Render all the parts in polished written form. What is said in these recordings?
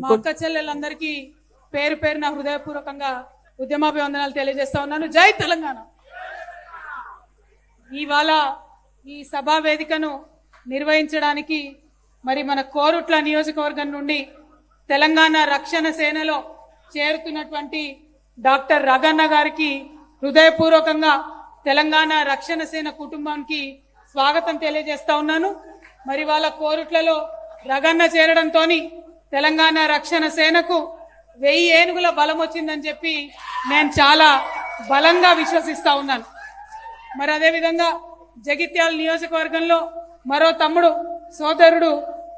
మా అక్క చెల్లెలందరికీ పేరు పేరున హృదయపూర్వకంగా ఉద్యమాభివందనాలు తెలియజేస్తా ఉన్నాను. జై తెలంగాణ. ఇవాళ ఈ సభా వేదికను నిర్వహించడానికి మరి మన కోరుట్ల నియోజకవర్గం నుండి తెలంగాణ రక్షణ సేనలో చేరుతున్నటువంటి డాక్టర్ రగన్న గారికి హృదయపూర్వకంగా తెలంగాణ రక్షణ సేన కుటుంబానికి స్వాగతం తెలియజేస్తా ఉన్నాను. మరి వాళ్ళ కోరుట్లలో రగన్న చేరడంతో తెలంగాణ రక్షణ సేనకు 1000 ఏనుగుల బలం వచ్చిందని చెప్పి నేను చాలా బలంగా విశ్వసిస్తా ఉన్నాను. మరి అదేవిధంగా జగిత్యాల నియోజకవర్గంలో మరో తమ్ముడు సోదరుడు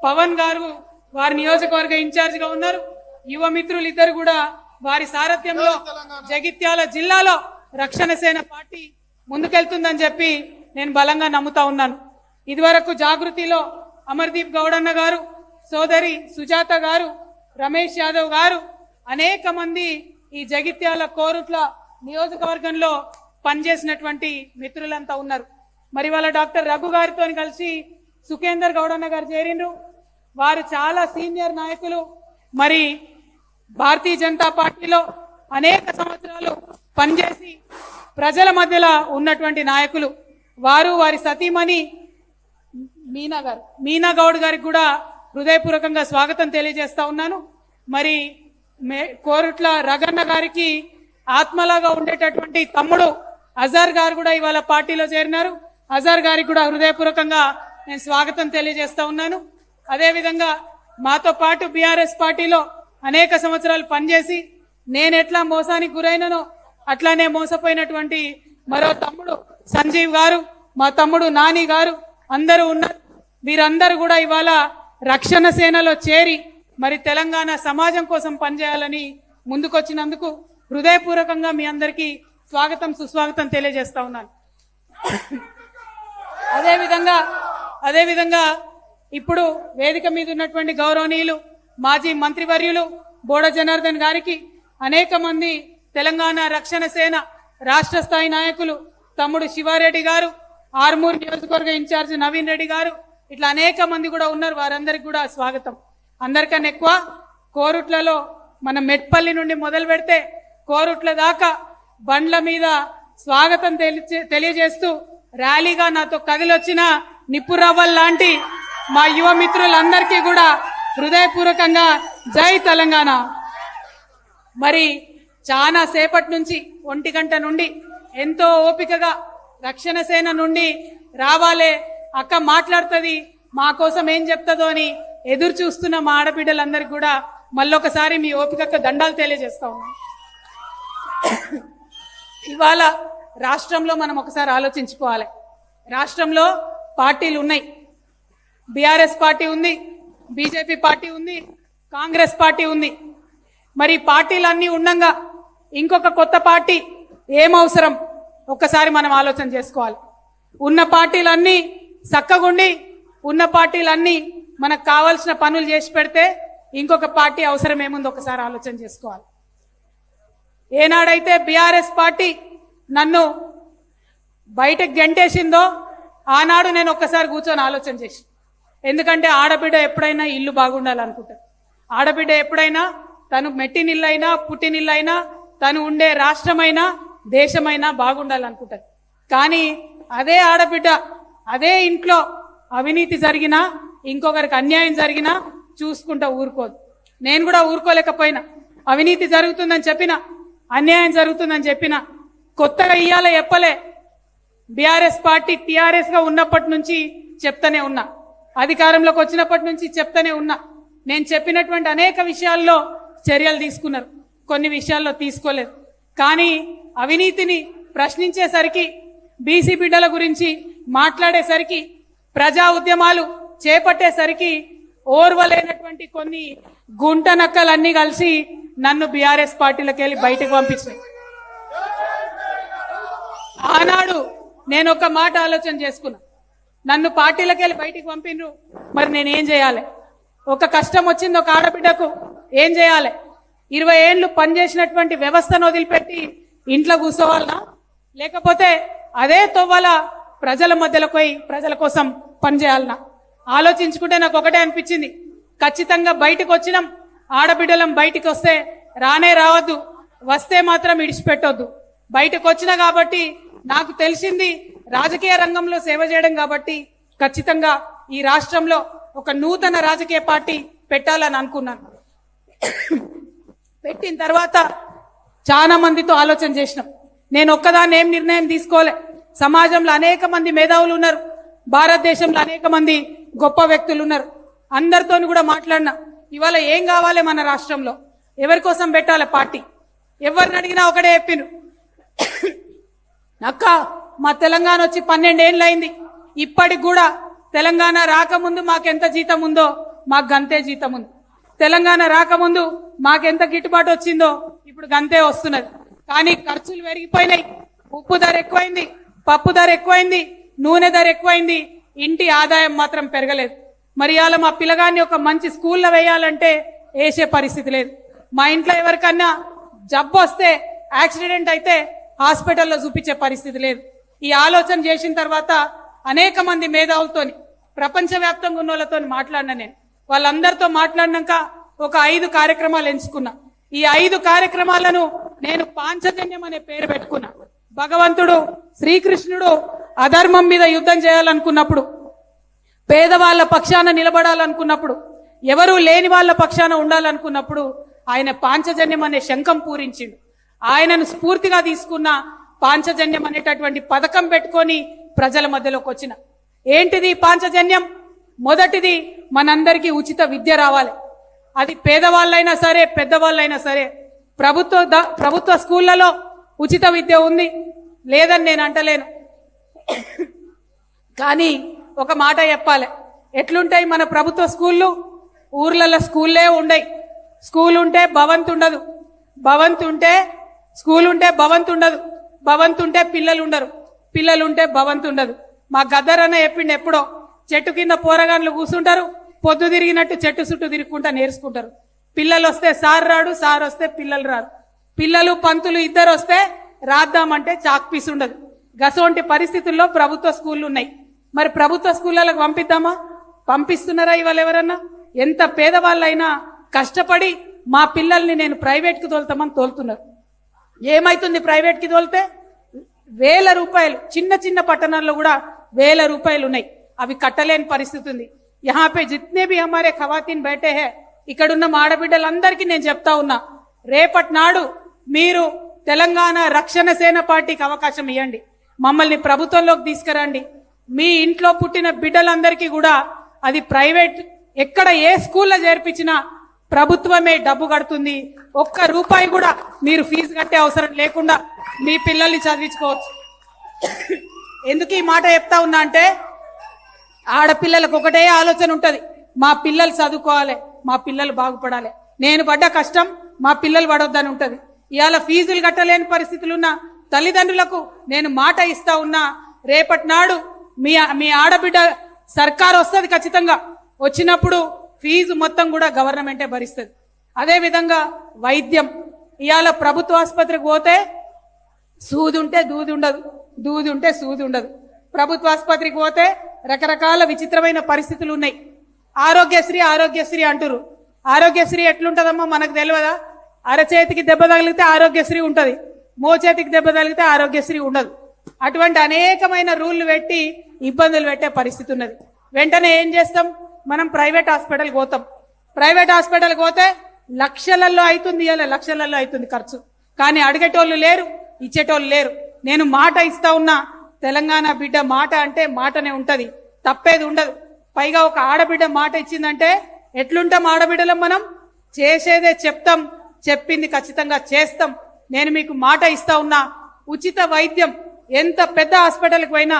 పవన్ గారు వారి నియోజకవర్గ ఇన్ఛార్జిగా ఉన్నారు. యువ మిత్రులు ఇద్దరు కూడా వారి సారథ్యంలో జగిత్యాల జిల్లాలో రక్షణ సేన పార్టీ ముందుకెళ్తుందని చెప్పి నేను బలంగా నమ్ముతా ఉన్నాను. ఇదివరకు జాగృతిలో అమర్దీప్ గౌడన్న గారు, సోదరి సుజాత గారు, రమేష్ యాదవ్ గారు అనేక మంది ఈ జగిత్యాల కోరుట్ల నియోజకవర్గంలో పనిచేసినటువంటి మిత్రులంతా ఉన్నారు. మరి వాళ్ళ డాక్టర్ రఘు గారితో కలిసి సుఖేందర్ గౌడన్న గారు చేరిండ్రు. వారు చాలా సీనియర్ నాయకులు. మరి భారతీయ జనతా పార్టీలో అనేక సంవత్సరాలు పనిచేసి ప్రజల మధ్యలో ఉన్నటువంటి నాయకులు వారు. వారి సతీమణి మీనా గౌడ్ గారికి కూడా హృదయపూర్వకంగా స్వాగతం తెలియజేస్తా ఉన్నాను. మరి కోరుట్ల రగన్న గారికి ఆత్మలాగా ఉండేటటువంటి తమ్ముడు అజార్ గారు కూడా ఇవాళ పార్టీలో చేరినారు. అజార్ గారికి కూడా హృదయపూర్వకంగా నేను స్వాగతం తెలియజేస్తా ఉన్నాను. అదేవిధంగా మాతో పాటు బీఆర్ఎస్ పార్టీలో అనేక సంవత్సరాలు పనిచేసి నేను ఎట్లా మోసానికి గురైననో అట్లానే మోసపోయినటువంటి మరో తమ్ముడు సంజీవ్ గారు, మా తమ్ముడు నాని గారు అందరూ ఉన్నారు. వీరందరూ కూడా ఇవాళ రక్షణ సేనలో చేరి మరి తెలంగాణ సమాజం కోసం పనిచేయాలని ముందుకొచ్చినందుకు హృదయపూర్వకంగా మీ అందరికీ స్వాగతం సుస్వాగతం తెలియజేస్తా ఉన్నాను. అదేవిధంగా ఇప్పుడు వేదిక మీద ఉన్నటువంటి గౌరవనీయులు మాజీ మంత్రివర్యులు బోడ జనార్దన్ గారికి, అనేక మంది తెలంగాణ రక్షణ సేన రాష్ట్ర స్థాయి నాయకులు తమ్ముడు శివారెడ్డి గారు, ఆర్మూర్ నియోజకవర్గ ఇన్ఛార్జ్ నవీన్ రెడ్డి గారు, ఇట్లా అనేక మంది కూడా ఉన్నారు. వారందరికి కూడా స్వాగతం. అందరికన్నా ఎక్కువ కోరుట్లలో మన మెట్పల్లి నుండి మొదలు పెడితే కోరుట్ల దాకా బండ్ల మీద స్వాగతం తెలియజేస్తూ ర్యాలీగా నాతో కదిలొచ్చిన నిప్పురవ్వల్ లాంటి మా యువ మిత్రులందరికీ కూడా హృదయపూర్వకంగా జై తెలంగాణ. మరి చాలా సేపటి నుంచి 1 గంట నుండి ఎంతో ఓపికగా రక్షణ సేన నుండి రావాలే, అక్క మాట్లాడుతుంది, మా కోసం ఏం చెప్తుందో అని ఎదురు చూస్తున్న మా ఆడబిడ్డలందరికీ కూడా మళ్ళొకసారి మీ ఓపికకు దండాలు తెలియజేస్తా ఉన్నాం. ఇవాళ రాష్ట్రంలో మనం ఒకసారి ఆలోచించుకోవాలి. రాష్ట్రంలో పార్టీలు ఉన్నాయి. బీఆర్ఎస్ పార్టీ ఉంది, బీజేపీ పార్టీ ఉంది, కాంగ్రెస్ పార్టీ ఉంది. మరి పార్టీలన్నీ ఉండగా ఇంకొక కొత్త పార్టీ ఏం అవసరం ఒక్కసారి మనం ఆలోచన చేసుకోవాలి. ఉన్న పార్టీలన్నీ చక్కగుండి ఉన్న పార్టీలన్నీ మనకు కావాల్సిన పనులు చేసి పెడితే ఇంకొక పార్టీ అవసరం ఏముందో ఒకసారి ఆలోచన చేసుకోవాలి. ఏనాడైతే బీఆర్ఎస్ పార్టీ నన్ను బయటకు గెంటేసిందో ఆనాడు నేను ఒక్కసారి కూర్చొని ఆలోచన చేసి, ఎందుకంటే ఆడబిడ్డ ఎప్పుడైనా ఇల్లు బాగుండాలనుకుంటారు. ఆడబిడ్డ ఎప్పుడైనా తను మెట్టినిల్లైనా పుట్టినిల్లైనా తను ఉండే రాష్ట్రమైనా దేశమైనా బాగుండాలనుకుంటారు. కానీ అదే ఆడబిడ్డ అదే ఇంట్లో అవినీతి జరిగినా ఇంకొకరికి అన్యాయం జరిగినా చూసుకుంటా ఊరుకోదు. నేను కూడా ఊరుకోలేకపోయినా. అవినీతి జరుగుతుందని చెప్పిన, అన్యాయం జరుగుతుందని చెప్పిన, కొత్తగా ఇయ్యాల చెప్పలే. బీఆర్ఎస్ పార్టీ టీఆర్ఎస్ గా ఉన్నప్పటి నుంచి చెప్తానే ఉన్నా, అధికారంలోకి వచ్చినప్పటి నుంచి చెప్తానే ఉన్నా. నేను చెప్పినటువంటి అనేక విషయాల్లో చర్యలు తీసుకున్నారు, కొన్ని విషయాల్లో తీసుకోలేదు. కానీ అవినీతిని ప్రశ్నించేసరికి, బీసీ బిడ్డల గురించి మాట్లాడేసరికి, ప్రజా ఉద్యమాలు చేపట్టేసరికి ఓర్వలేనటువంటి కొన్ని గుంట నక్కలన్నీ కలిసి నన్ను బీఆర్ఎస్ పార్టీలోకి వెళ్ళి బయటకు పంపించాయి. ఆనాడు నేను ఒక మాట ఆలోచన చేసుకున్నా, నన్ను పార్టీలోకి వెళ్ళి బయటికి పంపిండ్రు, మరి నేనేం చేయాలి? ఒక కష్టం వచ్చింది ఒక ఆడబిడ్డకు, ఏం చేయాలి? 20 ఏళ్ళు పనిచేసినటువంటి వ్యవస్థను వదిలిపెట్టి ఇంట్లో కూర్చోవాలనా, లేకపోతే అదే తొవ్వల ప్రజల మధ్యలోకి పోయి ప్రజల కోసం పనిచేయాలనా? ఆలోచించుకుంటే నాకు ఒకటే అనిపించింది, ఖచ్చితంగా బయటకు వచ్చినాం, ఆడబిడ్డలం బయటికి వస్తే రానే రావద్దు, వస్తే మాత్రం ఇడిచిపెట్టొద్దు. బయటకు వచ్చిన కాబట్టి నాకు తెలిసింది రాజకీయ రంగంలో సేవ చేయడం కాబట్టి ఖచ్చితంగా ఈ రాష్ట్రంలో ఒక నూతన రాజకీయ పార్టీ పెట్టాలని అనుకున్నాను. పెట్టిన తర్వాత చాలా మందితో ఆలోచన చేసినాం. నేను ఒక్కదాన్ని ఏం నిర్ణయం తీసుకోలే. సమాజంలో అనేక మంది మేధావులు ఉన్నారు, భారతదేశంలో అనేక మంది గొప్ప వ్యక్తులు ఉన్నారు. అందరితో కూడా మాట్లాడినా. ఇవాళ ఏం కావాలి మన రాష్ట్రంలో, ఎవరి కోసం పెట్టాలి పార్టీ, ఎవరిని అడిగినా ఒకటే చెప్పిను, అక్క మా తెలంగాణ వచ్చి 12 ఏళ్ళు అయింది, ఇప్పటికి కూడా తెలంగాణ రాకముందు మాకెంత జీతం ఉందో మాకు గంతే జీతం ఉంది, తెలంగాణ రాకముందు మాకెంత గిట్టుబాటు వచ్చిందో ఇప్పుడు గంతే వస్తున్నది. కానీ ఖర్చులు పెరిగిపోయినాయి, ఉప్పు ధర ఎక్కువైంది, పప్పు ధర ఎక్కువైంది, నూనె ధర ఎక్కువైంది, ఇంటి ఆదాయం మాత్రం పెరగలేదు. మరి ఇవాళ మా పిల్లగాన్ని ఒక మంచి స్కూల్లో వేయాలంటే వేసే పరిస్థితి లేదు. మా ఇంట్లో ఎవరికన్నా జబ్బు వస్తే, యాక్సిడెంట్ అయితే హాస్పిటల్లో చూపించే పరిస్థితి లేదు. ఈ ఆలోచన చేసిన తర్వాత అనేక మంది మేధావులతోని, ప్రపంచవ్యాప్తంగా ఉన్న వాళ్ళతో మాట్లాడినా. నేను వాళ్ళందరితో మాట్లాడినాక ఒక 5 కార్యక్రమాలు ఎంచుకున్నా. ఈ 5 కార్యక్రమాలను నేను పాంచజన్యం అనే పేరు పెట్టుకున్నా. భగవంతుడు శ్రీకృష్ణుడు అధర్మం మీద యుద్ధం చేయాలనుకున్నప్పుడు, పేదవాళ్ల పక్షాన నిలబడాలనుకున్నప్పుడు, ఎవరూ లేని వాళ్ళ పక్షాన ఉండాలనుకున్నప్పుడు ఆయన పాంచజన్యం అనే శంఖం పూరించిండు. ఆయనను స్ఫూర్తిగా తీసుకున్న పాంచజన్యం అనేటటువంటి పథకం పెట్టుకొని ప్రజల మధ్యలోకి వచ్చిన. ఏంటిది పాంచజన్యం? మొదటిది, మనందరికీ ఉచిత విద్య రావాలి. అది పేదవాళ్ళైనా సరే పెద్దవాళ్ళైనా సరే. ప్రభుత్వ స్కూళ్లలో ఉచిత విద్య ఉంది, లేదని నేను అంటలేను. కానీ ఒక మాట చెప్పాలి, ఎట్లుంటాయి మన ప్రభుత్వ స్కూళ్ళు? ఊర్లలో స్కూల్లే ఉండయి. స్కూల్ ఉంటే భవంతు ఉండదు, భవంతు ఉంటే స్కూల్ ఉంటే భవంతు ఉండదు, భవంతు ఉంటే పిల్లలు ఉండరు, పిల్లలు ఉంటే భవంతు ఉండదు. మా గద్దరన్న చెప్పిండు ఎప్పుడో, చెట్టు కింద పోరగాన్లు కూర్చుంటారు, పొద్దు తిరిగినట్టు చెట్టు చుట్టూ తిరుగుకుంటా నేర్చుకుంటారు. పిల్లలు వస్తే సార్ రాడు, సార్ వస్తే పిల్లలు రారు, పిల్లలు పంతులు ఇద్దరు వస్తే రాద్దామంటే చాక్ పీస్ ఉండదు. గసోంటి పరిస్థితుల్లో ప్రభుత్వ స్కూళ్ళు ఉన్నాయి. మరి ప్రభుత్వ స్కూళ్ళకు పంపిద్దామా? పంపిస్తున్నారా ఇవాళ ఎవరన్నా? ఎంత పేదవాళ్ళైనా కష్టపడి మా పిల్లల్ని నేను ప్రైవేట్కి తోలుతామని తోలుతున్నారు. ఏమైతుంది ప్రైవేట్కి తోలితే? 1000 రూపాయలు, చిన్న చిన్న పట్టణాల్లో కూడా 1000 రూపాయలు ఉన్నాయి, అవి కట్టలేని పరిస్థితి ఉంది. यहाँ पे जितने भी हमारे खवातीन बैठे हैं, ఇక్కడున్న ఆడబిడ్డలందరికీ నేను చెప్తా ఉన్నా, రేపటి నాడు మీరు తెలంగాణ రక్షణ సేన పార్టీకి అవకాశం ఇవ్వండి, మమ్మల్ని ప్రభుత్వంలోకి తీసుకురండి. మీ ఇంట్లో పుట్టిన బిడ్డలందరికీ కూడా అది ప్రైవేట్, ఎక్కడ ఏ స్కూల్లో చేర్పించినా ప్రభుత్వమే డబ్బు కడుతుంది. ఒక్క రూపాయి కూడా మీరు ఫీజు కట్టే అవసరం లేకుండా మీ పిల్లల్ని చదివించుకోవచ్చు. ఎందుకు ఈ మాట చెప్తా ఉన్నా అంటే, ఆడపిల్లలకు ఒకటే ఆలోచన ఉంటది, మా పిల్లలు చదువుకోవాలి, మా పిల్లలు బాగుపడాలి, నేను పడ్డ కష్టం మా పిల్లలు పడొద్దని ఉంటది. ఇవాళ ఫీజులు కట్టలేని పరిస్థితులున్న తల్లిదండ్రులకు నేను మాట ఇస్తా ఉన్నా, రేపటి నాడు మీ ఆడబిడ్డ సర్కారు వస్తుంది, ఖచ్చితంగా వచ్చినప్పుడు ఫీజు మొత్తం కూడా గవర్నమెంటే భరిస్తుంది. అదేవిధంగా వైద్యం, ఇవాళ ప్రభుత్వ ఆసుపత్రికి పోతే సూది ఉంటే దూది ఉండదు, దూది ఉంటే సూది ఉండదు. ప్రభుత్వ ఆసుపత్రికి పోతే రకరకాల విచిత్రమైన పరిస్థితులు ఉన్నాయి. ఆరోగ్యశ్రీ ఆరోగ్యశ్రీ అంటారు. ఆరోగ్యశ్రీ ఎట్లుంటదమ్మా మనకు తెలియదా? అరచేతికి దెబ్బ తగిలితే ఆరోగ్యశ్రీ ఉంటుంది, మోచేతికి దెబ్బ తగిలితే ఆరోగ్యశ్రీ ఉండదు. అటువంటి అనేకమైన రూళ్లు పెట్టి ఇబ్బందులు పెట్టే పరిస్థితి ఉన్నది. వెంటనే ఏం చేస్తాం? మనం ప్రైవేట్ హాస్పిటల్కి పోతాం. ప్రైవేట్ హాస్పిటల్కి పోతే లక్షలలో అవుతుంది, ఇలా లక్షలలో అవుతుంది ఖర్చు. కానీ అడిగేటోళ్ళు లేరు, ఇచ్చేటోళ్ళు లేరు. నేను మాట ఇస్తా ఉన్నా, తెలంగాణ బిడ్డ మాట అంటే మాటనే ఉంటది, తప్పేది ఉండదు. పైగా ఒక ఆడబిడ్డ మాట ఇచ్చిందంటే ఎట్లుంటాం ఆడబిడ్డలం? మనం చేసేదే చెప్తాం, చెప్పింది ఖచ్చితంగా చేస్తాం. నేను మీకు మాట ఇస్తా ఉన్నా, ఉచిత వైద్యం, ఎంత పెద్ద హాస్పిటల్కి పోయినా,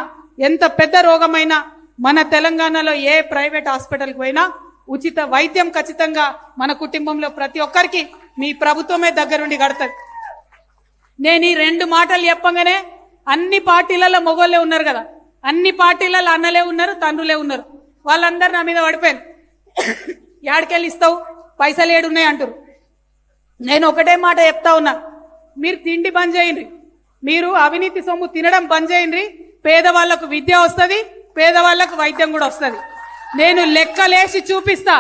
ఎంత పెద్ద రోగమైనా, మన తెలంగాణలో ఏ ప్రైవేట్ హాస్పిటల్కి పోయినా ఉచిత వైద్యం ఖచ్చితంగా మన కుటుంబంలో ప్రతి ఒక్కరికి మీ ప్రభుత్వమే దగ్గరుండి కడతది. నేను ఈ 2 మాటలు చెప్పగానే అన్ని పార్టీలలో మొగోళ్ళే ఉన్నారు కదా, అన్ని పార్టీలలో అన్నలే ఉన్నారు, తండ్రులే ఉన్నారు. వాళ్ళందరూ నా మీద పడిపోయారు. యాడికెళ్ళి ఇస్తావు, పైసలు ఏడున్నాయి అంటారు. నేను ఒకటే మాట చెప్తా ఉన్నా, మీరు తిండి బంద్ చేయండి, మీరు అవినీతి సొమ్ము తినడం బంద్ చేయండి, పేదవాళ్లకు విద్య వస్తుంది, పేదవాళ్లకు వైద్యం కూడా వస్తుంది. నేను లెక్కలేసి చూపిస్తా,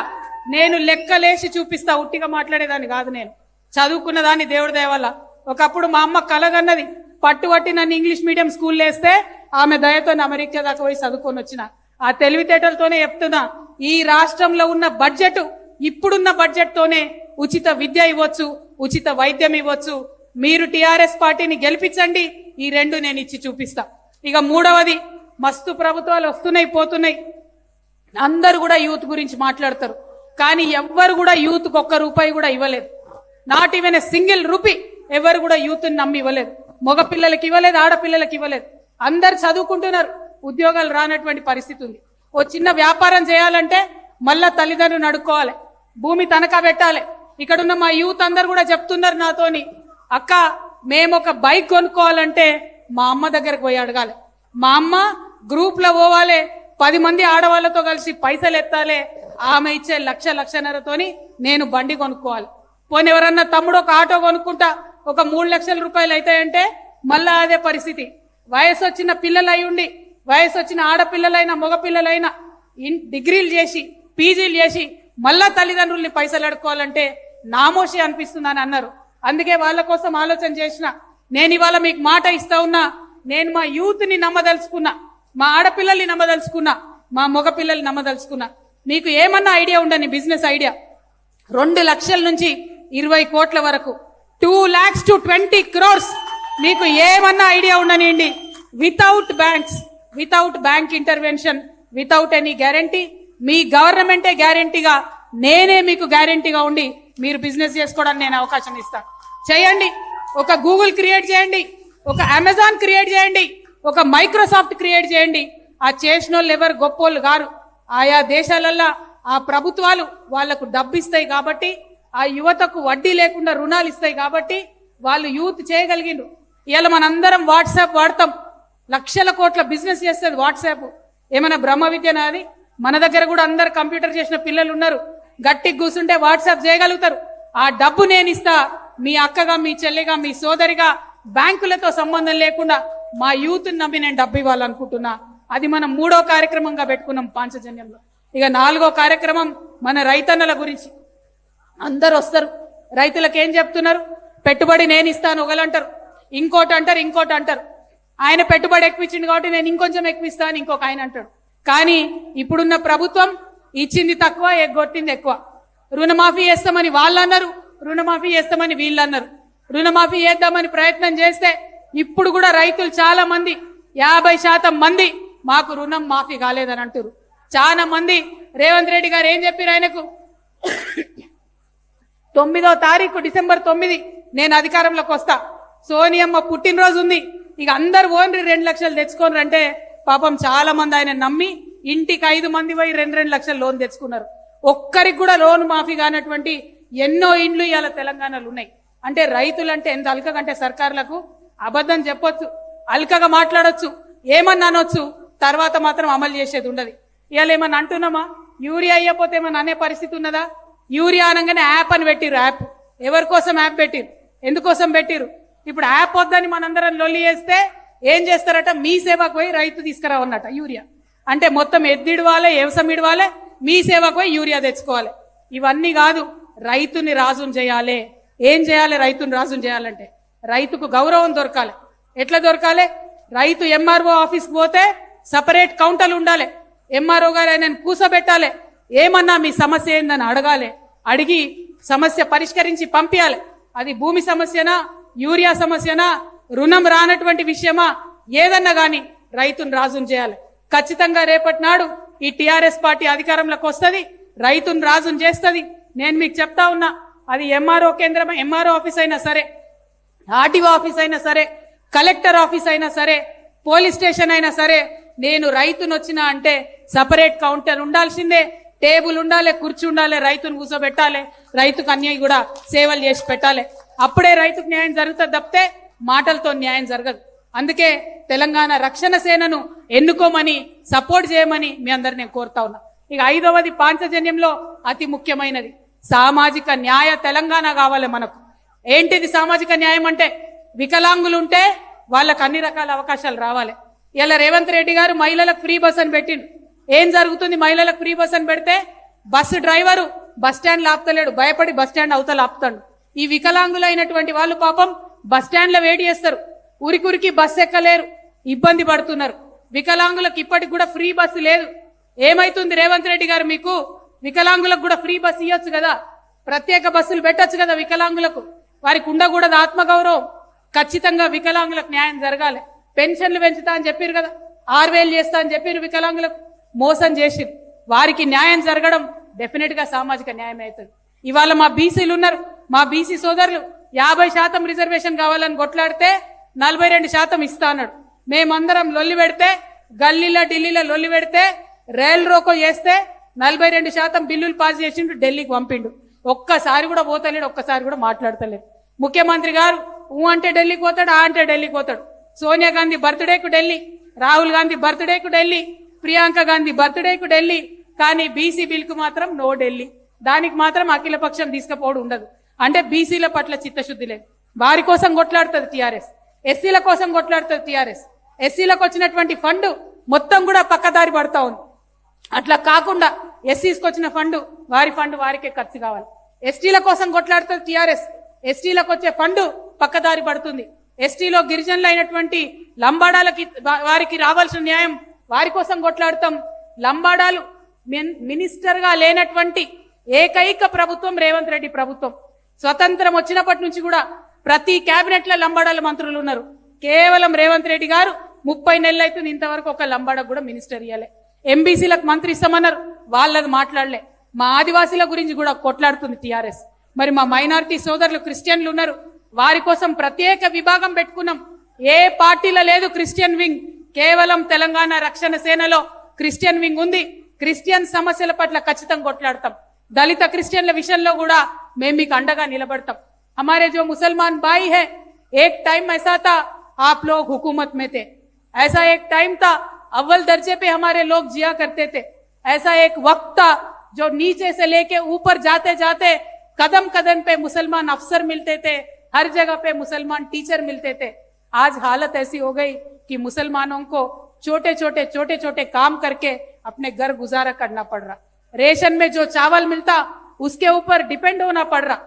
నేను లెక్కలేసి చూపిస్తా, ఉట్టిగా మాట్లాడేదాన్ని కాదు. నేను చదువుకున్న దాన్ని దేవుడి దయ వల్ల. ఒకప్పుడు మా అమ్మ కలగన్నది పట్టుబట్టి నన్ను ఇంగ్లీష్ మీడియం స్కూల్ వేస్తే ఆమె దయతో అమెరికా దాకా పోయి చదువుకొని వచ్చిన. ఆ తెలివితేటలతోనే చెప్తున్నా, ఈ రాష్ట్రంలో ఉన్న బడ్జెట్ ఇప్పుడున్న బడ్జెట్ తోనే ఉచిత విద్య ఇవ్వచ్చు, ఉచిత వైద్యం ఇవ్వచ్చు. మీరు టిఆర్ఎస్ పార్టీని గెలిపించండి, ఈ రెండు నేను ఇచ్చి చూపిస్తా. ఇక మూడవది, మస్తు ప్రభుత్వాలు వస్తున్నాయి పోతున్నాయి, అందరు కూడా యూత్ గురించి మాట్లాడతారు, కానీ ఎవ్వరు కూడా యూత్కి ఒక్క రూపాయి కూడా ఇవ్వలేదు. Not even a single rupee ఎవరు కూడా యూత్ని నమ్మి ఇవ్వలేదు. మగ పిల్లలకి ఇవ్వలేదు, ఆడపిల్లలకి ఇవ్వలేదు. అందరు చదువుకుంటున్నారు, ఉద్యోగాలు రానటువంటి పరిస్థితి ఉంది. ఓ చిన్న వ్యాపారం చేయాలంటే మళ్ళా తల్లిదండ్రులు నడుకోవాలి, భూమి తనఖా పెట్టాలి. ఇక్కడున్న మా యూత్ అందరు కూడా చెప్తున్నారు నాతోని, అక్క మేము ఒక బైక్ కొనుక్కోవాలంటే మా అమ్మ దగ్గరకు పోయి అడగాలి, మా అమ్మ గ్రూప్ లో పోవాలి, 10 మంది ఆడవాళ్లతో కలిసి పైసలు ఎత్తాలి, ఆమె ఇచ్చే లక్షన్నరతోని నేను బండి కొనుక్కోవాలి. పోనీ ఎవరన్నా తమ్ముడు ఒక ఆటో కొనుక్కుంటా ఒక 3 లక్షల రూపాయలు అవుతాయంటే మళ్ళా అదే పరిస్థితి. వయసు వచ్చిన పిల్లలు అయి ఉండి, వయసు వచ్చిన ఆడపిల్లలైనా మగపిల్లలైనా డిగ్రీలు చేసి పీజీలు చేసి మళ్ళా తల్లిదండ్రుల్ని పైసలు అడుకోవాలంటే నామోషి అనిపిస్తుందని అన్నారు. అందుకే వాళ్ళ కోసం ఆలోచన చేసిన. నేను ఇవాళ మీకు మాట ఇస్తా ఉన్నా, నేను మా యూత్ని నమ్మదలుచుకున్నా, మా ఆడపిల్లల్ని నమ్మదలుచుకున్నా, మా మగపిల్లల్ని నమ్మదలుచుకున్నా. మీకు ఏమన్నా ఐడియా ఉండని బిజినెస్ ఐడియా, 2 లక్షల నుంచి 20 కోట్ల వరకు, 2 lakhs to 20 crores, మీకు ఏమన్నా ఐడియా ఉండనివ్వండి, without banks, without bank intervention, without any guarantee, మీ గవర్నమెంటే గ్యారంటీగా, నేనే మీకు గ్యారంటీగా ఉండి మీరు బిజినెస్ చేసుకోవడానికి నేను అవకాశం ఇస్తాను. చేయండి. ఒక గూగుల్ క్రియేట్ చేయండి, ఒక అమెజాన్ క్రియేట్ చేయండి, ఒక మైక్రోసాఫ్ట్ క్రియేట్ చేయండి. ఆ చేసిన వాళ్ళు ఎవరు గొప్పోళ్ళు గారు. ఆయా దేశాలల్లో ఆ ప్రభుత్వాలు వాళ్లకు డబ్బు ఇస్తాయి కాబట్టి, ఆ యువతకు వడ్డీ లేకుండా రుణాలు ఇస్తాయి కాబట్టి వాళ్ళు యూత్ చేయగలిగిండ్రు. ఇవాళ మనందరం వాట్సాప్ వాడతాం, లక్షల కోట్ల బిజినెస్ చేస్తుంది వాట్సాప్. ఏమైనా బ్రహ్మ విద్యనా అది? మన దగ్గర కూడా అందరు కంప్యూటర్ చేసిన పిల్లలు ఉన్నారు, గట్టి కూర్చుంటే వాట్సాప్ చేయగలుగుతారు. ఆ డబ్బు నేను ఇస్తా, మీ అక్కగా, మీ చెల్లిగా, మీ సోదరిగా, బ్యాంకులతో సంబంధం లేకుండా మా యూత్ నమ్మి నేను డబ్బు ఇవ్వాలనుకుంటున్నా. అది మనం 3వ కార్యక్రమంగా పెట్టుకున్నాం పాంచజన్యంలో. ఇక 4వ కార్యక్రమం మన రైతన్నల గురించి. అందరు వస్తారు, రైతులకు ఏం చెప్తున్నారు? పెట్టుబడి నేను ఇస్తాను ఒకలంటారు, ఇంకోటి అంటారు. ఆయన పెట్టుబడి ఎక్కువిచ్చింది కాబట్టి నేను ఇంకొంచెం ఎక్కువిస్తాను ఇంకొక ఆయన అంటాడు. కానీ ఇప్పుడున్న ప్రభుత్వం ఇచ్చింది తక్కువ, ఎగ్గొట్టింది ఎక్కువ. రుణమాఫీ చేస్తామని వాళ్ళు అన్నారు, రుణమాఫీ చేస్తామని వీళ్ళు అన్నారు. రుణమాఫీ చేద్దామని ప్రయత్నం చేస్తే ఇప్పుడు కూడా రైతులు చాలా మంది, 50% మంది మాకు రుణం మాఫీ కాలేదని అంటారు. చాలా మంది రేవంత్ రెడ్డి గారు ఏం చెప్పారు ఆయనకు, 9వ తారీఖు డిసెంబర్ 9 నేను అధికారంలోకి వస్తా, సోనియమ్మ పుట్టినరోజు ఉంది, ఇక అందరు ఓన్రి 2 లక్షలు తెచ్చుకోనరు అంటే పాపం చాలా మంది ఆయన నమ్మి ఇంటికి 5 మంది పోయి 2 లక్షలు లోన్ తెచ్చుకున్నారు. ఒక్కరికి కూడా లోన్ మాఫీ కానటువంటి ఎన్నో ఇండ్లు ఇవాళ తెలంగాణలో ఉన్నాయి. అంటే రైతులంటే ఎంత అల్కగంటే సర్కారులకు అబద్ధం చెప్పొచ్చు, అల్కగా మాట్లాడొచ్చు, ఏమన్నా అనొచ్చు, తర్వాత మాత్రం అమలు చేసేది ఉండదు. ఇవాళ ఏమన్నా అంటున్నామా? యూరియా అయ్యపోతే ఏమన్నా అనే పరిస్థితి ఉన్నదా? యూరియా అనగానే యాప్ అని పెట్టిరు. యాప్ ఎవరి కోసం యాప్ పెట్టిరు? ఎందుకోసం పెట్టిరు? ఇప్పుడు యాప్ వద్దని మనందరం లొల్లి చేస్తే ఏం చేస్తారట, మీ సేవకు పోయి రైతు తీసుకురావన్నట యూరియా. అంటే మొత్తం ఎద్దిడవాలే, వ్యవసాయం ఇడవాలే, మీ సేవకు పోయి యూరియా తెచ్చుకోవాలి. ఇవన్నీ కాదు, రైతుని రాజుని చేయాలి. ఏం చేయాలి? రైతుని రాజుని చేయాలంటే రైతుకు గౌరవం దొరకాలి. ఎట్లా దొరకాలి? రైతు ఎంఆర్ఓ ఆఫీస్కి పోతే సపరేట్ కౌంటర్లు ఉండాలి. ఎంఆర్ఓ గారు ఆయన కూసబెట్టాలి, ఏమన్నా మీ సమస్య ఏందని అడగాలి, అడిగి సమస్య పరిష్కరించి పంపించాలి. అది భూమి సమస్యనా, యూరియా సమస్యనా, రుణం రానటువంటి విషయమా, ఏదన్నా గాని రైతుని రాజుని చేయాలి. ఖచ్చితంగా రేపటి నాడు ఈ టిఆర్ఎస్ పార్టీ అధికారంలోకి వస్తుంది, రైతుని రాజుని చేస్తుంది. నేను మీకు చెప్తా ఉన్నా, అది ఎంఆర్ఓ కేంద్రం, ఎంఆర్ఓ ఆఫీస్ అయినా సరే, ఆర్టీఓ ఆఫీస్ అయినా సరే, కలెక్టర్ ఆఫీస్ అయినా సరే, పోలీస్ స్టేషన్ అయినా సరే, నేను రైతును వచ్చినా అంటే సపరేట్ కౌంటర్ ఉండాల్సిందే, టేబుల్ ఉండాలి, కుర్చీ ఉండాలి, రైతును కూర్చోబెట్టాలి, రైతుకు అన్యాయం కూడా సేవలు చేసి పెట్టాలి. అప్పుడే రైతుకు న్యాయం జరుగుతుంది తప్పితే మాటలతో న్యాయం జరగదు. అందుకే తెలంగాణ రక్షణ సేనను ఎన్నుకోమని, సపోర్ట్ చేయమని మీ అందరు నేను కోరుతా ఉన్నా. ఇక 5వది పాంచజన్యంలో అతి ముఖ్యమైనది సామాజిక న్యాయ తెలంగాణ కావాలి మనకు. ఏంటిది సామాజిక న్యాయం అంటే? వికలాంగులు ఉంటే వాళ్ళకు అన్ని రకాల అవకాశాలు రావాలి. ఇలా రేవంత్ రెడ్డి గారు మహిళలకు ఫ్రీ బస్ అని పెట్టిండు. ఏం జరుగుతుంది? మహిళలకు ఫ్రీ బస్ అని పెడితే బస్సు డ్రైవరు బస్ స్టాండ్ ఆపుతలేడు, భయపడి బస్ స్టాండ్ అవతల ఆపుతాడు. ఈ వికలాంగులైనటువంటి వాళ్ళు పాపం బస్ స్టాండ్ లో వెయిట్ చేస్తారు, ఉరికి బస్ ఎక్కలేరు, ఇబ్బంది పడుతున్నారు. వికలాంగులకు ఇప్పటికి కూడా ఫ్రీ బస్సు లేదు. ఏమైతుంది రేవంత్ రెడ్డి గారు, మీకు వికలాంగులకు కూడా ఫ్రీ బస్సు ఇవ్వచ్చు కదా, ప్రత్యేక బస్సులు పెట్టొచ్చు కదా వికలాంగులకు. వారికి ఉండకూడదు ఆత్మగౌరవం. ఖచ్చితంగా వికలాంగులకు న్యాయం జరగాలి. పెన్షన్లు పెంచుతా అని చెప్పారు కదా, 6,000 చేస్తా అని చెప్పారు, వికలాంగులకు మోసం చేసి వారికి న్యాయం జరగడం డెఫినెట్ గా సామాజిక న్యాయం అవుతుంది. ఇవాళ మా బీసీలు ఉన్నారు, మా బీసీ సోదరులు 50% రిజర్వేషన్ కావాలని కొట్లాడితే 42% ఇస్తా అన్నాడు. మేమందరం లొల్లి పెడితే, గల్లీలో ఢిల్లీలో లొల్లి పెడితే, రైల్ రోకో చేస్తే 42% బిల్లులు పాస్ చేసిండు, ఢిల్లీకి పంపిండు. ఒక్కసారి కూడా పోతలేడు, ఒక్కసారి కూడా మాట్లాడతలేడు. ముఖ్యమంత్రి గారు ఊ అంటే ఢిల్లీకి పోతాడు, ఆ అంటే ఢిల్లీకి పోతాడు. సోనియా గాంధీ బర్త్డేకు ఢిల్లీ, రాహుల్ గాంధీ బర్త్డేకు ఢిల్లీ, ప్రియాంక గాంధీ బర్త్డేకు ఢిల్లీ, కానీ బీసీ బిల్కు మాత్రం నో ఢిల్లీ. దానికి మాత్రం అఖిలపక్షం తీసుకుపోవడం ఉండదు. అంటే బీసీల పట్ల చిత్తశుద్ధి లేదు. వారి కోసం కొట్లాడుతుంది టీఆర్ఎస్, ఎస్సీల కోసం కొట్లాడుతుంది టీఆర్ఎస్. ఎస్సీలకు వచ్చినటువంటి ఫండ్ మొత్తం కూడా పక్కదారి పడతా ఉంది. అట్లా కాకుండా ఎస్సీస్కి వచ్చిన ఫండ్ వారికే ఖర్చు కావాలి. ఎస్టీల కోసం కొట్లాడుతుంది టీఆర్ఎస్, ఎస్టీలకు వచ్చే ఫండ్ పక్కదారి పడుతుంది. ఎస్టీలో గిరిజనులు అయినటువంటి లంబాడాలకి వారికి రావాల్సిన న్యాయం వారి కోసం కొట్లాడతాం. లంబాడాలు మినిస్టర్ గా లేనటువంటి ఏకైక ప్రభుత్వం రేవంత్ రెడ్డి ప్రభుత్వం. స్వతంత్రం వచ్చినప్పటి నుంచి కూడా ప్రతి కేబినెట్ లో లంబాడాల మంత్రులు ఉన్నారు. కేవలం రేవంత్ రెడ్డి గారు 30 నెలలు అవుతుంది, ఇంతవరకు ఒక లంబాడకు కూడా మినిస్టర్ ఇవ్వలే. ఎంబీసీలకు మంత్రి ఇస్తామన్నారు, వాళ్ళది మాట్లాడలే. మా ఆదివాసీల గురించి కూడా కొట్లాడుతుంది టీఆర్ఎస్. మరి మా మైనారిటీ సోదరులు క్రిస్టియన్లు ఉన్నారు, వారి కోసం ప్రత్యేక విభాగం పెట్టుకున్నాం. ఏ పార్టీలో లేదు క్రిస్టియన్ వింగ్, కేవలం తెలంగాణ రక్షణ సేనలో క్రిస్టియన్ వింగ్ ఉంది. క్రిస్టియన్ సమస్యల పట్ల ఖచ్చితంగా కొట్లాడతాం. దళిత క్రిస్టియన్ల విషయంలో కూడా మేము మీకు అండగా నిలబడతాం. हमारे जो मुसलमान भाई है, एक टाइम ऐसा था आप लोग हुकूमत में थे, ऐसा एक टाइम था अव्वल दर्जे पे हमारे लोग जिया करते थे, ऐसा एक वक्त था जो नीचे से लेके ऊपर जाते जाते कदम कदम पे मुसलमान अफसर मिलते थे, हर जगह पे मुसलमान टीचर मिलते थे. आज हालत ऐसी हो गई कि मुसलमानों को छोटे छोटे काम करके अपने घर गुजारा करना पड़ रहा. रेशन में जो चावल मिलता उसके ऊपर डिपेंड होना पड़ रहा.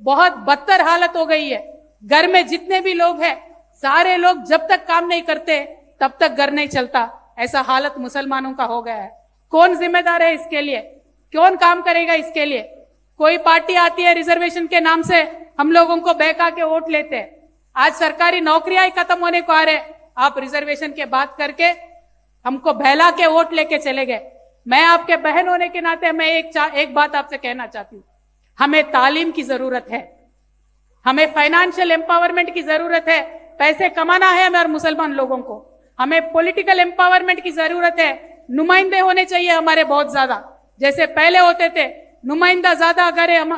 बहुत बदतर हालत हो गई है. घर में जितने भी लोग हैं, सारे लोग जब तक काम नहीं करते तब तक घर नहीं चलता. ऐसा हालत मुसलमानों का हो गया है. कौन जिम्मेदार है इसके लिए? कौन काम करेगा इसके लिए? कोई पार्टी आती है रिजर्वेशन के नाम से हम लोगों को बहका के वोट लेते हैं. आज सरकारी नौकरियां ही खत्म होने को आ रहे, आप रिजर्वेशन के बात करके हमको बहला के वोट लेके चले गए. मैं आपके बहन होने के नाते मैं एक बात आपसे कहना चाहती हूँ. हमें तालीम की जरूरत है, हमें फाइनेंशियल एम्पावरमेंट की जरूरत है. पैसे कमाना है हमारे मुसलमान लोगों को. हमें पॉलिटिकल एम्पावरमेंट की जरूरत है. नुमाइंदे होने चाहिए हमारे बहुत ज्यादा, जैसे पहले होते थे. नुमाइंदा ज्यादा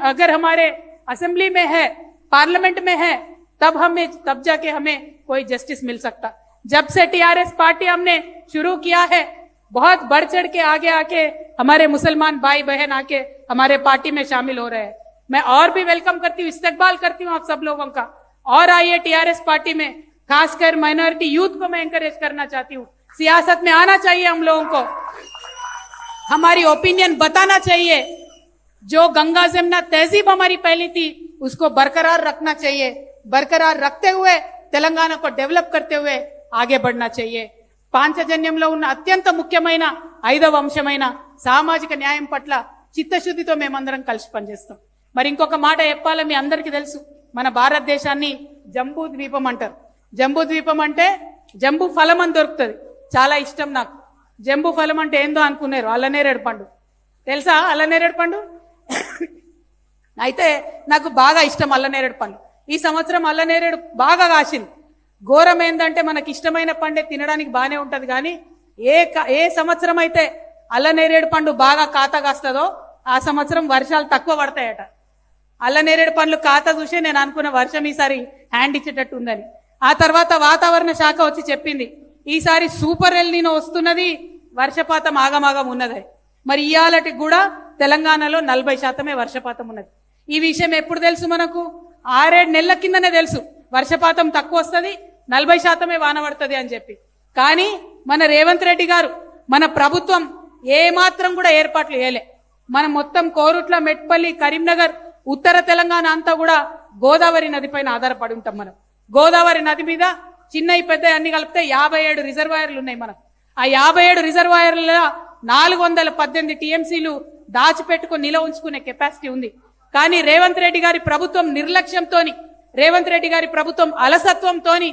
अगर हमारे असेंबली में है, पार्लियामेंट में है, तब जाके हमें कोई जस्टिस मिल सकता. जब से टीआरएस पार्टी हमने शुरू किया है, बहुत बढ़ चढ़ के आगे आके हमारे मुसलमान भाई बहन आके हमारे पार्टी में शामिल हो रहे हैं. मैं और भी वेलकम करती हूँ, इस्तकबाल करती हूँ आप सब लोगों का. और आइए टीआरएस पार्टी में, खासकर माइनॉरिटी यूथ को मैं एंकरेज करना चाहती हूँ. सियासत में आना चाहिए हम लोगों को, हमारी ओपिनियन बताना चाहिए. जो गंगा जमुना तहजीब हमारी पहली थी उसको बरकरार रखना चाहिए. बरकरार रखते हुए तेलंगाना को डेवलप करते हुए आगे बढ़ना चाहिए. పాంచజన్యంలో ఉన్న అత్యంత ముఖ్యమైన 5వ అంశమైన సామాజిక న్యాయం పట్ల చిత్తశుద్ధితో మేమందరం కలిసి పనిచేస్తాం. మరి ఇంకొక మాట చెప్పాలి, మీ అందరికీ తెలుసు, మన భారతదేశాన్ని జంబూ ద్వీపం అంటారు. జంబూ ద్వీపం అంటే జంబూ ఫలం అని దొరుకుతుంది, చాలా ఇష్టం నాకు. జంబూ ఫలం అంటే ఏందో అనుకున్నారు, అల్లనేరేడు పండు తెలుసా? అల్లనేరేడు పండు అయితే నాకు బాగా ఇష్టం అల్లనేరేడు పండు. ఈ సంవత్సరం అల్లనేరేడు బాగా కాసింది. ఘోరం ఏంటంటే మనకి ఇష్టమైన పండే తినడానికి బాగానే ఉంటది, కానీ ఏ సంవత్సరం అయితే అల్లనేరేడు పండు బాగా కాత కాస్తుందో ఆ సంవత్సరం వర్షాలు తక్కువ పడతాయట. అల్లనేరేడు పండ్లు కాత చూసే నేను అనుకున్న వర్షం ఈసారి హ్యాండ్ ఇచ్చేటట్టు ఉందని. ఆ తర్వాత వాతావరణ శాఖ వచ్చి చెప్పింది, ఈసారి సూపర్ ఎల్ నీనో వస్తున్నది, వర్షపాతం ఆగమాగం ఉన్నది. మరి ఇయాలటికి కూడా తెలంగాణలో 40% వర్షపాతం ఉన్నది. ఈ విషయం ఎప్పుడు తెలుసు మనకు? 6-7 నెలల కిందనే తెలుసు వర్షపాతం తక్కువ వస్తుంది, 40% వాన పడుతుంది అని చెప్పి. కానీ మన రేవంత్ రెడ్డి గారు, మన ప్రభుత్వం ఏ మాత్రం కూడా ఏర్పాట్లు చేయలే. మనం మొత్తం కోరుట్ల, మెట్పల్లి, కరీంనగర్, ఉత్తర తెలంగాణ అంతా కూడా గోదావరి నది పైన ఆధారపడి ఉంటాం. మనం గోదావరి నది మీద చిన్నవి పెద్ద అన్ని కలిపితే 57 రిజర్వాయర్లు ఉన్నాయి. మనం ఆ 57 రిజర్వాయర్ల 418 టీఎంసీలు దాచిపెట్టుకుని నిల్వ ఉంచుకునే కెపాసిటీ ఉంది. కానీ రేవంత్ రెడ్డి గారి ప్రభుత్వం నిర్లక్ష్యంతోని, రేవంత్ రెడ్డి గారి ప్రభుత్వం అలసత్వంతోని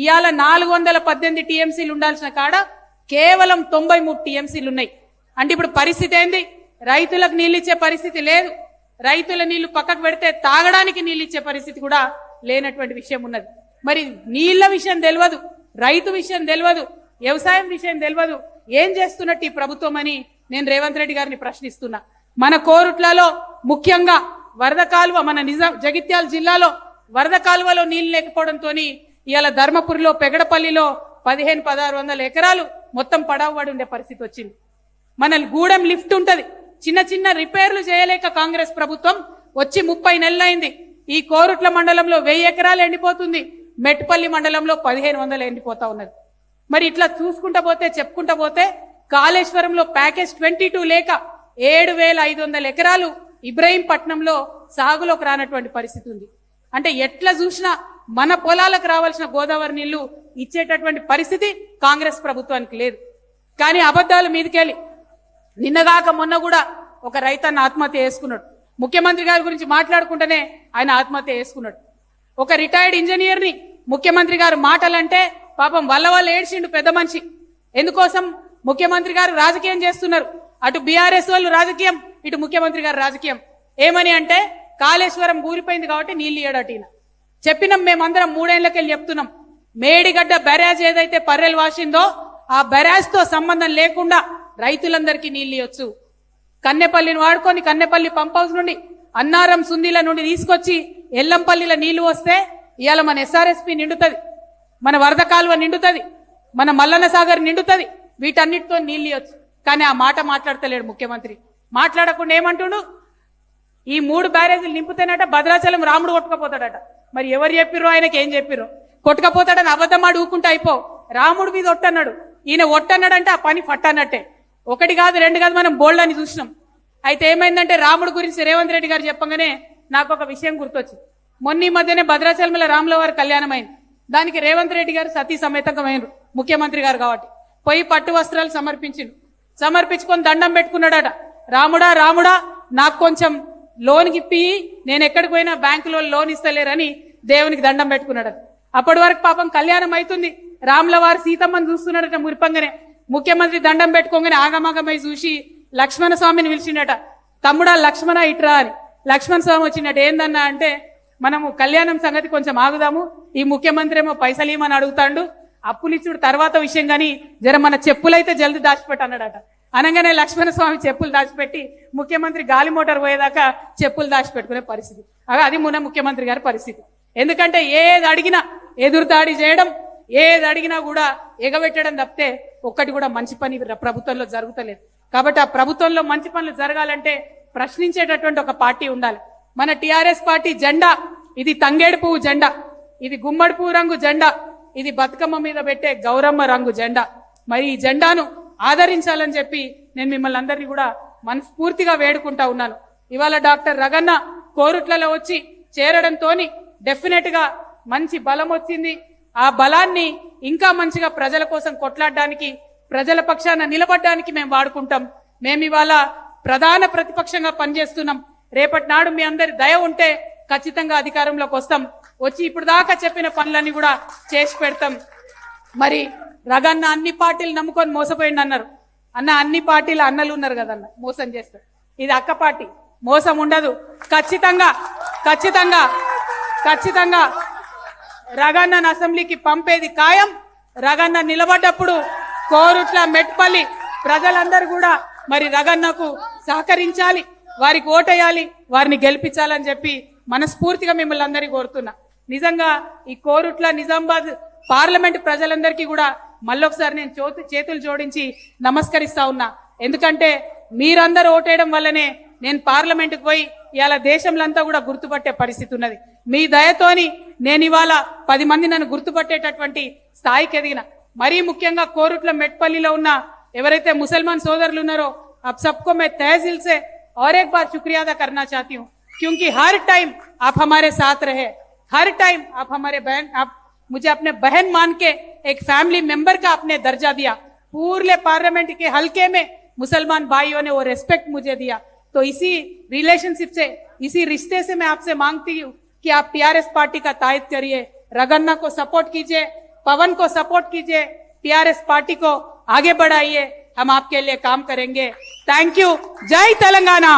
ఇవాళ 418 టీఎంసీలు ఉండాల్సిన కాడ కేవలం 93 టీఎంసీలు ఉన్నాయి. అంటే ఇప్పుడు పరిస్థితి ఏంది? రైతులకు నీళ్ళు ఇచ్చే పరిస్థితి లేదు. రైతుల నీళ్లు పక్కకు పెడితే తాగడానికి నీళ్ళు ఇచ్చే పరిస్థితి కూడా లేనటువంటి విషయం ఉన్నది. మరి నీళ్ల విషయం తెలియదు, రైతు విషయం తెలియదు, వ్యవసాయం విషయం తెలియదు. ఏం చేస్తున్నట్టు ఈ ప్రభుత్వం అని నేను రేవంత్ రెడ్డి గారిని ప్రశ్నిస్తున్నా. మన కోరుట్లలో ముఖ్యంగా వరద కాలువ, మన జగిత్యాల జిల్లాలో వరద కాలువలో నీళ్లు లేకపోవడంతో ఇవాళ ధర్మపురిలో, పెగడపల్లిలో 1500-1600 ఎకరాలు మొత్తం పడవబడి ఉండే పరిస్థితి వచ్చింది. మన గూడెం లిఫ్ట్ ఉంటది, చిన్న చిన్న రిపేర్లు చేయలేక కాంగ్రెస్ ప్రభుత్వం వచ్చి 30 నెలలైంది. ఈ కోరుట్ల మండలంలో 1000 ఎకరాలు ఎండిపోతుంది, మెట్పల్లి మండలంలో 1500 ఎండిపోతా ఉన్నది. మరి ఇట్లా చూసుకుంటా పోతే, చెప్పుకుంటా పోతే కాళేశ్వరంలో ప్యాకేజ్ 22 లేక 7500 ఎకరాలు ఇబ్రహీంపట్నంలో సాగులోకి రానటువంటి పరిస్థితి ఉంది. అంటే ఎట్లా చూసినా మన పొలాలకు రావాల్సిన గోదావరి నీళ్లు ఇచ్చేటటువంటి పరిస్థితి కాంగ్రెస్ ప్రభుత్వానికి లేదు. కానీ అబద్ధాల మీదకెళ్ళి నిన్నగాక మొన్న కూడా ఒక రైతన్న ఆత్మహత్య చేసుకున్నాడు. ముఖ్యమంత్రి గారి గురించి మాట్లాడుకుంటేనే ఆయన ఆత్మహత్య చేసుకున్నాడు. ఒక రిటైర్డ్ ఇంజనీర్ని ముఖ్యమంత్రి గారు మాటలంటే పాపం వల్ల ఏడ్చిండు పెద్ద మనిషి. ఎందుకోసం? ముఖ్యమంత్రి గారు రాజకీయం చేస్తున్నారు. అటు బీఆర్ఎస్ వాళ్ళు రాజకీయం, ఇటు ముఖ్యమంత్రి గారు రాజకీయం. ఏమని అంటే కాళేశ్వరం కూలిపోయింది కాబట్టి నీళ్లు ఇయ్యడట. చెప్పినాం మేమందరం 3 ఏళ్లకెళ్ళి చెప్తున్నాం. మేడిగడ్డ బ్యారేజ్ ఏదైతే పర్రెలు వాసిందో ఆ బ్యారేజ్ తో సంబంధం లేకుండా రైతులందరికీ నీళ్లు ఇవ్వచ్చు. కన్నెపల్లిని వాడుకొని కన్నెపల్లి పంప్ హౌస్ నుండి, అన్నారం సుందీల నుండి తీసుకొచ్చి ఎల్లంపల్లిలో నీళ్లు వస్తే ఇవాళ మన ఎస్ఆర్ఎస్పి నిండుతుంది, మన వరద కాలువ నిండుతుంది, మన మల్లన్న సాగర్ నిండుతుంది. వీటన్నిటితో నీళ్లు ఇవ్వచ్చు. కానీ ఆ మాట మాట్లాడతలేడు ముఖ్యమంత్రి. మాట్లాడకుండా ఏమంటుడు? ఈ 3 బ్యారేజీలు నింపుతేనట భద్రాచలం రాముడు కొట్టుకపోతాడట. మరి ఎవరు చెప్పిర్రో, ఆయనకి ఏం చెప్పిర్రో? కొట్టుకపోతాడని అబద్ధమాడు ఊకుంటే అయిపో. రాముడి మీద ఒట్టన్నాడు, ఈయన ఒట్టన్నాడంటే ఆ పని ఫట్టన్నట్టే. 1 కాదు 2 కాదు, మనం బోల్డ్ అని చూసినాం. అయితే ఏమైందంటే రాముడి గురించి రేవంత్ రెడ్డి గారు చెప్పగానే నాకు ఒక విషయం గుర్తొచ్చింది. మొన్న ఈ మధ్యనే భద్రాచలంలో రాముల వారి కళ్యాణం అయింది. దానికి రేవంత్ రెడ్డి గారు సతీ సమేతంగా అయినరు, ముఖ్యమంత్రి గారు కాబట్టి. పోయి పట్టు వస్త్రాలు సమర్పించిండు. సమర్పించుకొని దండం పెట్టుకున్నాడట. రాముడా రాముడా నాకు కొంచెం లోన్ ఇప్పి, నేను ఎక్కడికి పోయినా బ్యాంకులో లోన్ ఇస్తలేరని దేవునికి దండం పెట్టుకున్నాడట. అప్పటి వరకు పాపం కళ్యాణం అవుతుంది. రాముల వారు సీతమ్మని చూస్తున్నాడట మురిపంగానే. ముఖ్యమంత్రి దండం పెట్టుకోగానే ఆగమాగమై చూసి లక్ష్మణ స్వామిని పిలిచిండట. తమ్ముడా లక్ష్మణ ఇట్రా అని. లక్ష్మణ స్వామి వచ్చినట్టు ఏందన్నా అంటే, మనము కళ్యాణం సంగతి కొంచెం ఆగుదాము, ఈ ముఖ్యమంత్రి ఏమో పైసలు ఇవ్వమని అడుగుతాడు, అప్పులు ఇచ్చుడు తర్వాత విషయం, కానీ జర మన చెప్పులైతే జల్ది దాచిపెట్టి అన్నాడట. అనగానే లక్ష్మణ స్వామి చెప్పులు దాచిపెట్టి ముఖ్యమంత్రి గాలి మోటార్ పోయేదాకా చెప్పులు దాచిపెట్టుకునే పరిస్థితి. అది మన ముఖ్యమంత్రి గారి పరిస్థితి. ఎందుకంటే ఏది అడిగినా ఎదురుదాడి చేయడం, ఏది అడిగినా కూడా ఎగబెట్టడం తప్పితే ఒక్కటి కూడా మంచి పని ప్రభుత్వంలో జరుగుతలేదు. కాబట్టి ఆ ప్రభుత్వంలో మంచి పనులు జరగాలంటే ప్రశ్నించేటటువంటి ఒక పార్టీ ఉండాలి. మన టిఆర్ఎస్ పార్టీ జెండా ఇది తంగేడు పువ్వు జెండా, ఇది గుమ్మడి పువ్వు రంగు జెండా, ఇది బతుకమ్మ మీద పెట్టే గౌరమ్మ రంగు జెండా. మరి ఈ జెండాను ఆదరించాలని చెప్పి నేను మిమ్మల్ని అందరినీ కూడా మనస్ఫూర్తిగా వేడుకుంటా ఉన్నాను. ఇవాళ డాక్టర్ రగన్న కోరుట్లలో వచ్చి చేరడంతో డెఫినెట్ గా మంచి బలం వచ్చింది. ఆ బలాన్ని ఇంకా మంచిగా ప్రజల కోసం కొట్లాడడానికి, ప్రజల పక్షాన నిలబడడానికి మేము వాడుకుంటాం. మేము ఇవాళ ప్రధాన ప్రతిపక్షంగా పనిచేస్తున్నాం. రేపటి నాడు మీ అందరి దయ ఉంటే ఖచ్చితంగా అధికారంలోకి వస్తాం. వచ్చి ఇప్పుడు దాకా చెప్పిన పనులన్నీ కూడా చేసి పెడతాం. మరి రగన్న అన్ని పార్టీలు నమ్ముకొని మోసపోయింది అన్నారు. అన్న అన్ని పార్టీల అన్నలు ఉన్నారు కదన్న, మోసం చేస్తారు. ఇది అక్క పార్టీ, మోసం ఉండదు. ఖచ్చితంగా ఖచ్చితంగా ఖచ్చితంగా రగన్నను అసెంబ్లీకి పంపేది ఖాయం. రగన్న నిలబడ్డప్పుడు కోరుట్ల మెట్పల్లి ప్రజలందరూ కూడా మరి రగన్నకు సహకరించాలి, వారికి ఓటేయాలి, వారిని గెలిపించాలని చెప్పి మనస్ఫూర్తిగా మిమ్మల్ని అందరినీ కోరుతున్నా. నిజంగా ఈ కోరుట్ల నిజామాబాద్ పార్లమెంట్ ప్రజలందరికీ కూడా మళ్ళొకసారి నేను చేతులు జోడించి నమస్కరిస్తా ఉన్నా. ఎందుకంటే మీరందరూ ఓటేయడం వల్లనే నేను పార్లమెంటుకు పోయి ఇవాళ దేశంలో అంతా కూడా గుర్తుపట్టే పరిస్థితి ఉన్నది. మీ దయతోని నేను ఇవాళ 10 మంది నన్ను గుర్తుపట్టేటటువంటి స్థాయికి ఎదిగిన. మరీ ముఖ్యంగా కోరుట్ల మెట్పల్లిలో ఉన్న ఎవరైతే ముసల్మాన్ సోదరులు ఉన్నారో అబ్ సబ్కో మే తహసీల్ సే और एक बार शुक्रिया अदा करना चाहती हूँ, क्योंकि हर टाइम आप हमारे साथ रहे, हर टाइम आप हमारे बहन, आप मुझे अपने बहन मान के एक फैमिली मेंबर का आपने दर्जा दिया। पूरे पार्लियामेंट के हलके में मुसलमान भाइयों ने वो रेस्पेक्ट मुझे दिया। तो इसी रिलेशनशिप से, इसी रिश्ते से मैं आपसे मांगती हूँ कि आप टीआरएस पार्टी का तायद करिए, रगन्ना को सपोर्ट कीजिए, पवन को सपोर्ट कीजिए, टीआरएस पार्टी को आगे बढ़ाइए। हम आपके लिए काम करेंगे। Thank you. जय तेलंगाना।